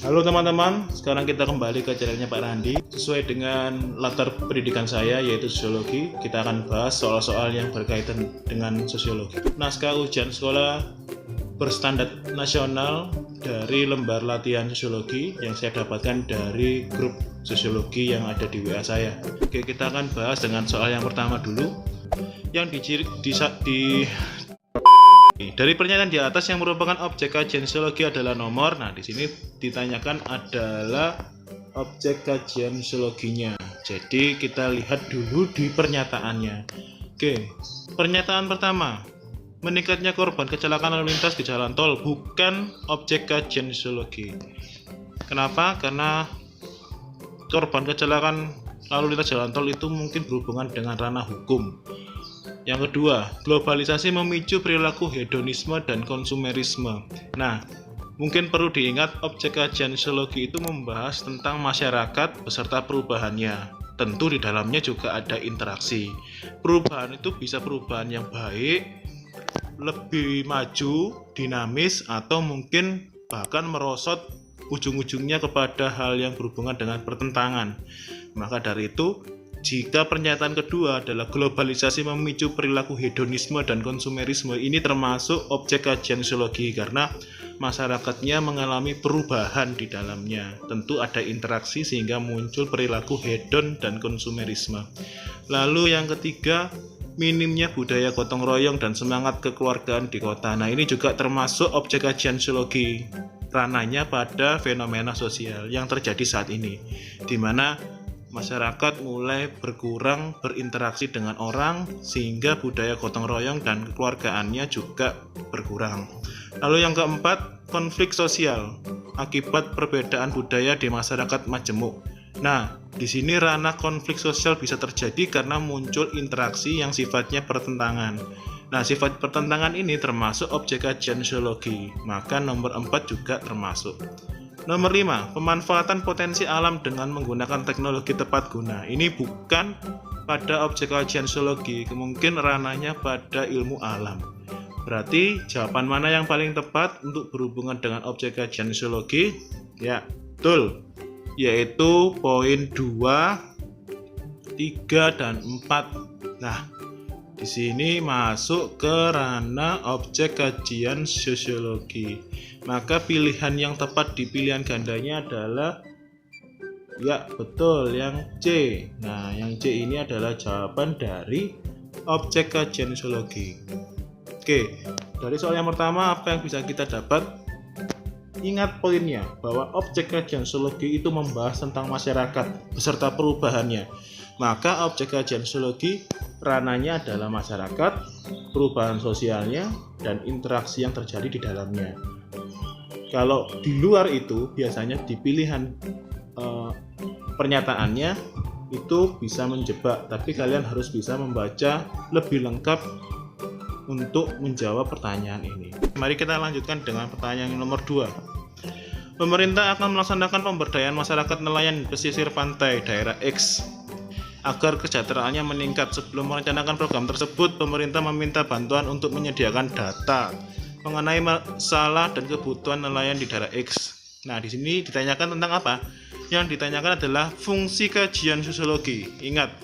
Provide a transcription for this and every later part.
Halo teman-teman, sekarang kita kembali ke channelnya Pak Randi. Sesuai dengan latar pendidikan saya yaitu sosiologi, kita akan bahas soal-soal yang berkaitan dengan sosiologi. Naskah ujian sekolah berstandar nasional dari lembar latihan sosiologi yang saya dapatkan dari grup sosiologi yang ada di WA saya. Oke, kita akan bahas dengan soal yang pertama dulu. Yang dari pernyataan di atas yang merupakan objek kajian sosiologi adalah nomor. Nah, di sini ditanyakan adalah objek kajian sosiologinya. Jadi kita lihat dulu di pernyataannya. Oke, pernyataan pertama. Meningkatnya korban kecelakaan lalu lintas di jalan tol bukan objek kajian sosiologi. Kenapa? Karena korban kecelakaan lalu lintas jalan tol itu mungkin berhubungan dengan ranah hukum. Yang kedua, globalisasi memicu perilaku hedonisme dan konsumerisme. Nah, mungkin perlu diingat objek kajian sosiologi itu membahas tentang masyarakat beserta perubahannya. Tentu di dalamnya juga ada interaksi. Perubahan itu bisa perubahan yang baik, lebih maju, dinamis, atau mungkin bahkan merosot ujung-ujungnya kepada hal yang berhubungan dengan pertentangan. Maka dari itu, jika pernyataan kedua adalah globalisasi memicu perilaku hedonisme dan konsumerisme, ini termasuk objek kajian sosiologi karena masyarakatnya mengalami perubahan di dalamnya. Tentu ada interaksi sehingga muncul perilaku hedon dan konsumerisme. Lalu yang ketiga, minimnya budaya gotong royong dan semangat kekeluargaan di kota. Nah, ini juga termasuk objek kajian sosiologi. Ranahnya pada fenomena sosial yang terjadi saat ini, di mana masyarakat mulai berkurang berinteraksi dengan orang sehingga budaya gotong royong dan kekeluargaannya juga berkurang. Lalu yang keempat, konflik sosial akibat perbedaan budaya di masyarakat majemuk. Nah, di sini ranah konflik sosial bisa terjadi karena muncul interaksi yang sifatnya pertentangan. Nah, sifat pertentangan ini termasuk objek kajian sosiologi, maka nomor 4 juga termasuk. Nomor 5, pemanfaatan potensi alam dengan menggunakan teknologi tepat guna. Ini bukan pada objek kajian sosiologi, mungkin ranahnya pada ilmu alam. Berarti jawaban mana yang paling tepat untuk berhubungan dengan objek kajian sosiologi? Ya, betul. Yaitu poin 2, 3, dan 4. Nah, di sini masuk ke ranah objek kajian sosiologi. Maka pilihan yang tepat di pilihan gandanya adalah ya betul yang C. Nah, yang C ini adalah jawaban dari objek kajian sosiologi. Oke, dari soal yang pertama apa yang bisa kita dapat? Ingat poinnya bahwa objek kajian sosiologi itu membahas tentang masyarakat beserta perubahannya. Maka objek kajian sosiologi ranahnya adalah masyarakat, perubahan sosialnya, dan interaksi yang terjadi di dalamnya. Kalau di luar itu biasanya di pilihan pernyataannya itu bisa menjebak, tapi kalian harus bisa membaca lebih lengkap untuk menjawab pertanyaan ini. Mari kita lanjutkan dengan pertanyaan nomor 2. Pemerintah akan melaksanakan pemberdayaan masyarakat nelayan pesisir pantai daerah X agar kesejahteraannya meningkat. Sebelum merencanakan program tersebut, pemerintah meminta bantuan untuk menyediakan data mengenai masalah dan kebutuhan nelayan di daerah X. Nah, di sini ditanyakan tentang apa? Yang ditanyakan adalah fungsi kajian sosiologi. Ingat,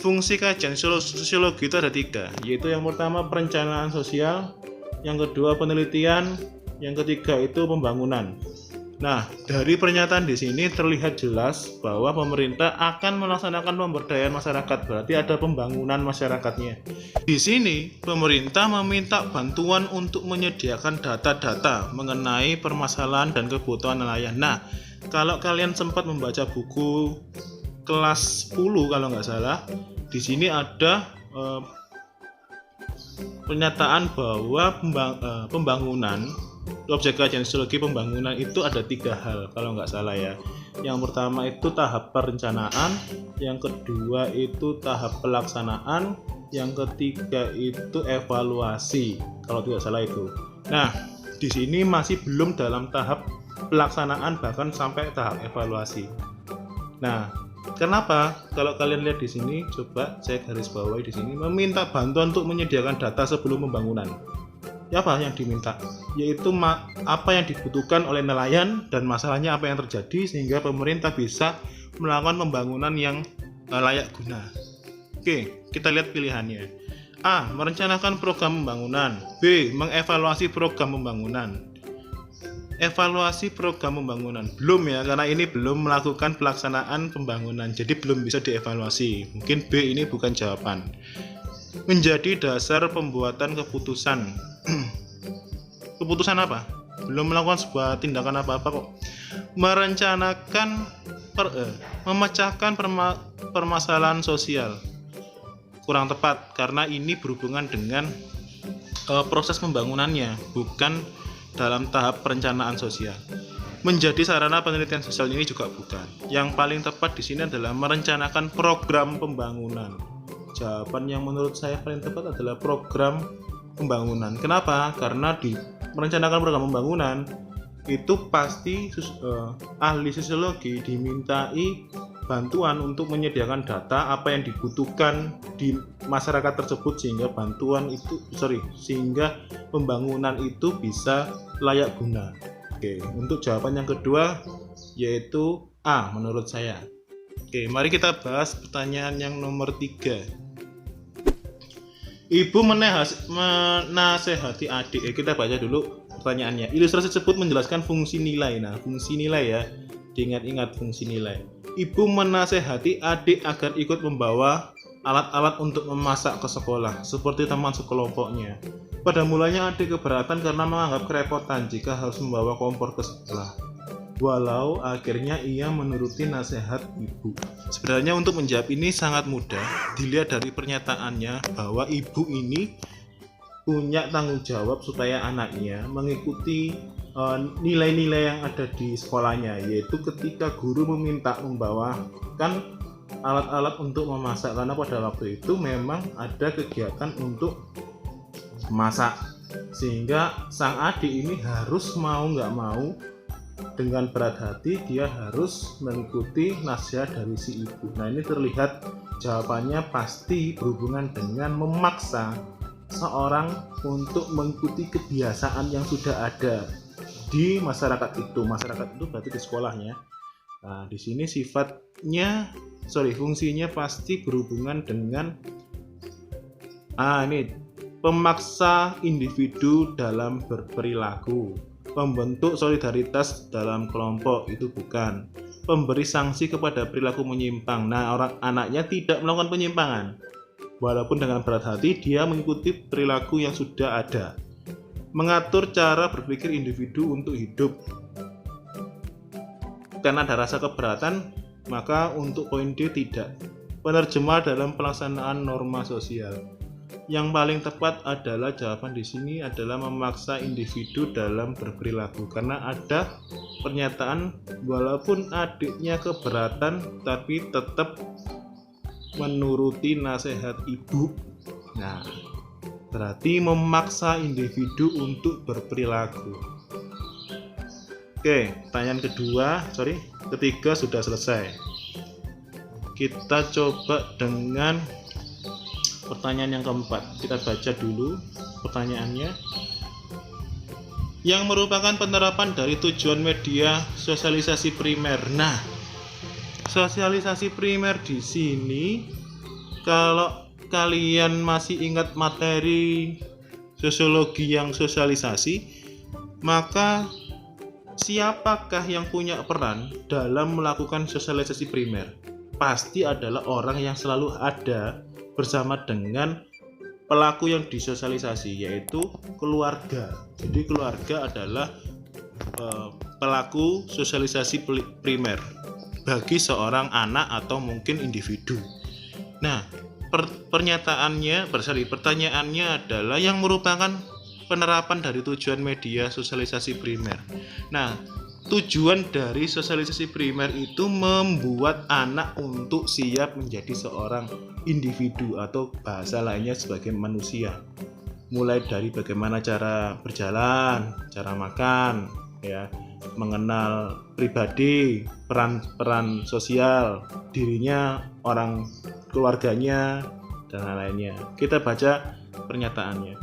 fungsi kajian sosiologi itu ada 3, yaitu yang pertama perencanaan sosial, yang kedua penelitian, yang ketiga itu pembangunan. Nah, dari pernyataan di sini terlihat jelas bahwa pemerintah akan melaksanakan pemberdayaan masyarakat, berarti ada pembangunan masyarakatnya. Di sini, pemerintah meminta bantuan untuk menyediakan data-data mengenai permasalahan dan kebutuhan nelayan. Nah, kalau kalian sempat membaca buku kelas 10 kalau nggak salah, di sini ada pernyataan bahwa pembangunan objek kajian sosiologi pembangunan itu ada 3 hal kalau nggak salah ya. Yang pertama itu tahap perencanaan, yang kedua itu tahap pelaksanaan, yang ketiga itu evaluasi kalau tidak salah itu. Nah, di sini masih belum dalam tahap pelaksanaan bahkan sampai tahap evaluasi. Nah, kenapa? Kalau kalian lihat di sini, coba saya garis bawahi di sini meminta bantuan untuk menyediakan data sebelum pembangunan. apa yang diminta, yaitu apa yang dibutuhkan oleh nelayan dan masalahnya apa yang terjadi sehingga pemerintah bisa melakukan pembangunan yang layak guna. Oke, kita lihat pilihannya. A. Merencanakan program pembangunan. B. Mengevaluasi program pembangunan. Evaluasi program pembangunan belum ya, karena ini belum melakukan pelaksanaan pembangunan, jadi belum bisa dievaluasi. Mungkin B ini bukan jawaban. Menjadi dasar pembuatan keputusan. Keputusan apa? Belum melakukan sebuah tindakan apa-apa kok. Merencanakan memecahkan permasalahan sosial. Kurang tepat karena ini berhubungan dengan proses pembangunannya, bukan dalam tahap perencanaan sosial. Menjadi sarana penelitian sosial ini juga bukan. Yang paling tepat di sini adalah merencanakan program pembangunan. Jawaban yang menurut saya paling tepat adalah program pembangunan. Kenapa? Karena di merencanakan program pembangunan itu pasti ahli sosiologi dimintai bantuan untuk menyediakan data apa yang dibutuhkan di masyarakat tersebut sehingga sehingga pembangunan itu bisa layak guna. Oke, untuk jawaban yang kedua yaitu A menurut saya. Oke, mari kita bahas pertanyaan yang nomor 3. Ibu menasehati adik. Kita baca dulu pertanyaannya. Ilustrasi tersebut menjelaskan fungsi nilai. Nah, fungsi nilai ya. Diingat-ingat fungsi nilai. Ibu menasehati adik agar ikut membawa alat-alat untuk memasak ke sekolah, seperti teman sekelompoknya. Pada mulanya adik keberatan karena menganggap kerepotan jika harus membawa kompor ke sekolah. Walau akhirnya ia menuruti nasihat ibu. Sebenarnya untuk menjawab ini sangat mudah. Dilihat dari pernyataannya bahwa ibu ini punya tanggung jawab supaya anaknya mengikuti nilai-nilai yang ada di sekolahnya, yaitu ketika guru meminta membawakan alat-alat untuk memasak, karena pada waktu itu memang ada kegiatan untuk memasak, sehingga sang adik ini harus mau nggak mau dengan berat hati dia harus mengikuti nasihat dari si ibu. Nah, ini terlihat jawabannya pasti berhubungan dengan memaksa seorang untuk mengikuti kebiasaan yang sudah ada di masyarakat itu. Masyarakat itu berarti di sekolahnya. Nah, di sini fungsinya pasti berhubungan dengan ini pemaksa individu dalam berperilaku, membentuk solidaritas dalam kelompok, itu bukan. Memberi sanksi kepada perilaku menyimpang. Nah, anaknya tidak melakukan penyimpangan, walaupun dengan berat hati dia mengikuti perilaku yang sudah ada. Mengatur cara berpikir individu untuk hidup. Karena ada rasa keberatan, maka untuk poin D tidak. Penerjemah dalam pelaksanaan norma sosial. Yang paling tepat adalah jawaban di sini adalah memaksa individu dalam berperilaku, karena ada pernyataan walaupun adiknya keberatan tapi tetap menuruti nasihat ibu. Nah, berarti memaksa individu untuk berperilaku. Oke, pertanyaan ketiga sudah selesai. Kita coba dengan pertanyaan yang keempat. Kita baca dulu pertanyaannya. Yang merupakan penerapan dari tujuan media sosialisasi primer. Nah, sosialisasi primer di sini, kalau kalian masih ingat materi sosiologi yang sosialisasi, maka siapakah yang punya peran dalam melakukan sosialisasi primer? Pasti adalah orang yang selalu ada bersama dengan pelaku yang disosialisasi, yaitu keluarga. Jadi keluarga adalah pelaku sosialisasi primer bagi seorang anak atau mungkin individu. Nah, pertanyaannya adalah yang merupakan penerapan dari tujuan media sosialisasi primer. Nah, tujuan dari sosialisasi primer itu membuat anak untuk siap menjadi seorang individu atau bahasa lainnya sebagai manusia. Mulai dari bagaimana cara berjalan, cara makan, ya, mengenal pribadi, peran sosial, dirinya, orang keluarganya, dan lain-lainnya. Kita baca pernyataannya.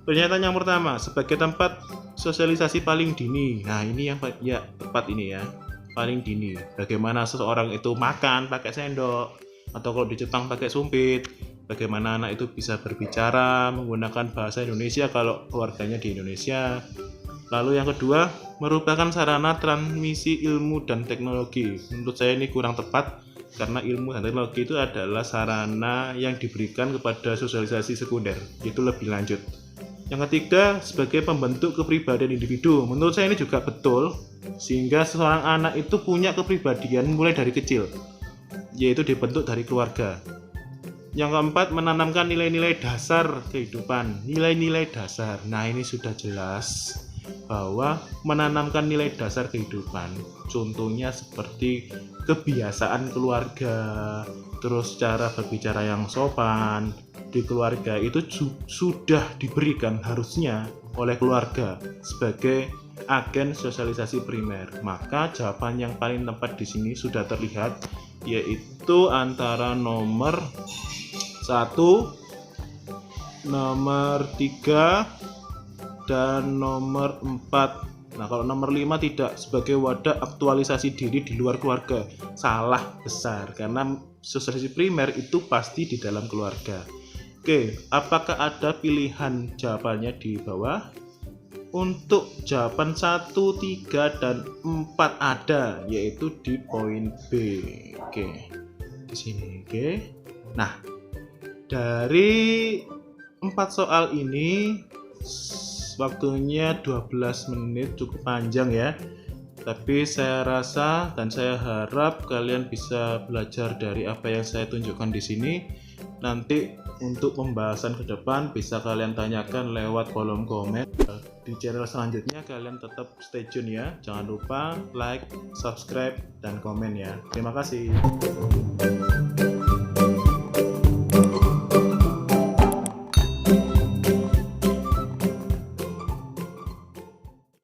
Pernyataan yang pertama, sebagai tempat sosialisasi paling dini. Nah, ini yang ya tepat ini ya. Paling dini. Bagaimana seseorang itu makan pakai sendok atau kalau di Jepang pakai sumpit. Bagaimana anak itu bisa berbicara menggunakan bahasa Indonesia kalau keluarganya di Indonesia. Lalu yang kedua, merupakan sarana transmisi ilmu dan teknologi. Menurut saya ini kurang tepat karena ilmu dan teknologi itu adalah sarana yang diberikan kepada sosialisasi sekunder. Itu lebih lanjut. Yang ketiga, sebagai pembentuk kepribadian individu. Menurut saya ini juga betul, sehingga seorang anak itu punya kepribadian mulai dari kecil, yaitu dibentuk dari keluarga. Yang keempat, menanamkan nilai-nilai dasar kehidupan. Nilai-nilai dasar. Nah, ini sudah jelas bahwa menanamkan nilai dasar kehidupan, contohnya seperti kebiasaan keluarga, terus cara berbicara yang sopan di keluarga itu sudah diberikan harusnya oleh keluarga sebagai agen sosialisasi primer. Maka jawaban yang paling tepat di sini sudah terlihat, yaitu antara nomor 1, nomor 3 dan nomor 4. Nah, kalau nomor 5 tidak, sebagai wadah aktualisasi diri di luar keluarga. Salah besar, karena sosialisasi primer itu pasti di dalam keluarga. Oke, apakah ada pilihan jawabannya di bawah? Untuk jawaban 1, 3, dan 4 ada, yaitu di poin B. Oke, di sini. Oke. Nah, dari 4 soal ini waktunya 12 menit, cukup panjang ya. Tapi saya rasa dan saya harap kalian bisa belajar dari apa yang saya tunjukkan di sini. Nanti untuk pembahasan ke depan bisa kalian tanyakan lewat kolom komen. Di channel selanjutnya kalian tetap stay tune ya. Jangan lupa like, subscribe, dan komen ya. Terima kasih.